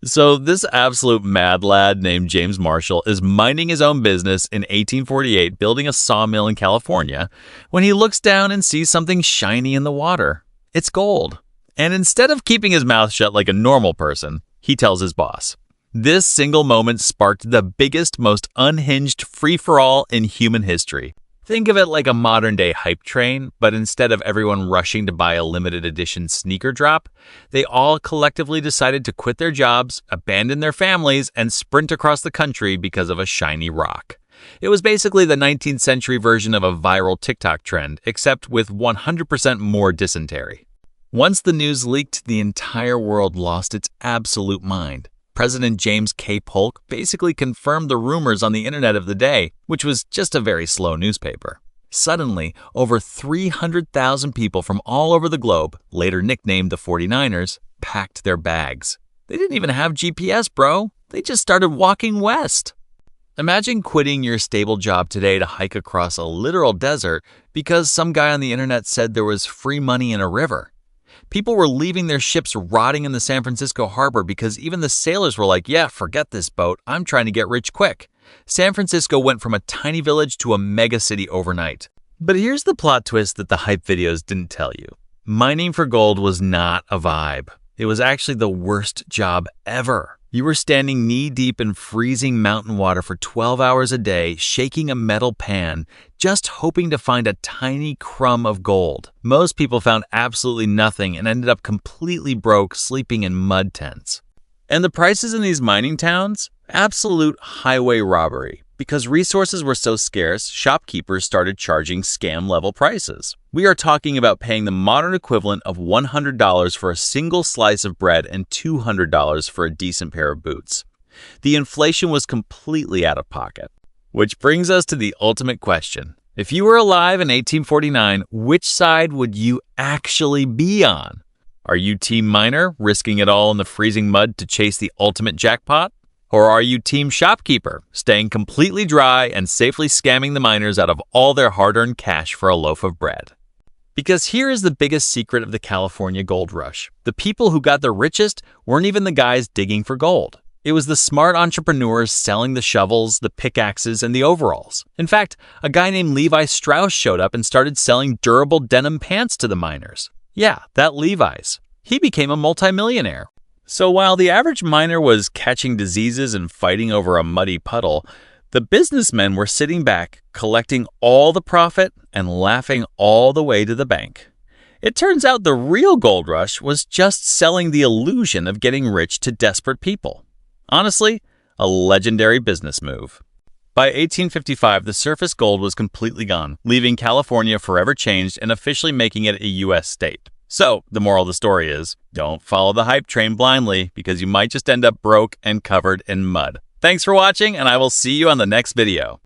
So, this absolute mad lad named James Marshall is minding his own business in 1848, building a sawmill in California, when he looks down and sees something shiny in the water. It's gold. And instead of keeping his mouth shut like a normal person, he tells his boss. This single moment sparked the biggest, most unhinged free-for-all in human history. Think of it like a modern-day hype train, but instead of everyone rushing to buy a limited edition sneaker drop, they all collectively decided to quit their jobs, abandon their families, and sprint across the country because of a shiny rock. It was basically the 19th century version of a viral TikTok trend, except with 100% more dysentery. Once the news leaked, the entire world lost its absolute mind. President James K. Polk basically confirmed the rumors on the internet of the day, which was just a very slow newspaper. Suddenly, over 300,000 people from all over the globe, later nicknamed the 49ers, packed their bags. They didn't even have GPS, bro. They just started walking west. Imagine quitting your stable job today to hike across a literal desert because some guy on the internet said there was free money in a river. People were leaving their ships rotting in the San Francisco harbor because even the sailors were like, yeah, forget this boat. I'm trying to get rich quick. San Francisco went from a tiny village to a mega city overnight. But here's the plot twist that the hype videos didn't tell you. Mining for gold was not a vibe. It was actually the worst job ever. You were standing knee-deep in freezing mountain water for 12 hours a day, shaking a metal pan, just hoping to find a tiny crumb of gold. Most people found absolutely nothing and ended up completely broke, sleeping in mud tents. And the prices in these mining towns? Absolute highway robbery. Because resources were so scarce, shopkeepers started charging scam-level prices. We are talking about paying the modern equivalent of $100 for a single slice of bread and $200 for a decent pair of boots. The inflation was completely out of pocket. Which brings us to the ultimate question. If you were alive in 1849, which side would you actually be on? Are you Team Miner, risking it all in the freezing mud to chase the ultimate jackpot? Or are you Team Shopkeeper, staying completely dry and safely scamming the miners out of all their hard-earned cash for a loaf of bread? Because here is the biggest secret of the California gold rush. The people who got the richest weren't even the guys digging for gold. It was the smart entrepreneurs selling the shovels, the pickaxes, and the overalls. In fact, a guy named Levi Strauss showed up and started selling durable denim pants to the miners. Yeah, that Levi's. He became a multimillionaire. So while the average miner was catching diseases and fighting over a muddy puddle, the businessmen were sitting back, collecting all the profit and laughing all the way to the bank. It turns out the real gold rush was just selling the illusion of getting rich to desperate people. Honestly, a legendary business move. By 1855, the surface gold was completely gone, leaving California forever changed and officially making it a U.S. state. So, the moral of the story is, don't follow the hype train blindly because you might just end up broke and covered in mud. Thanks for watching, and I will see you on the next video.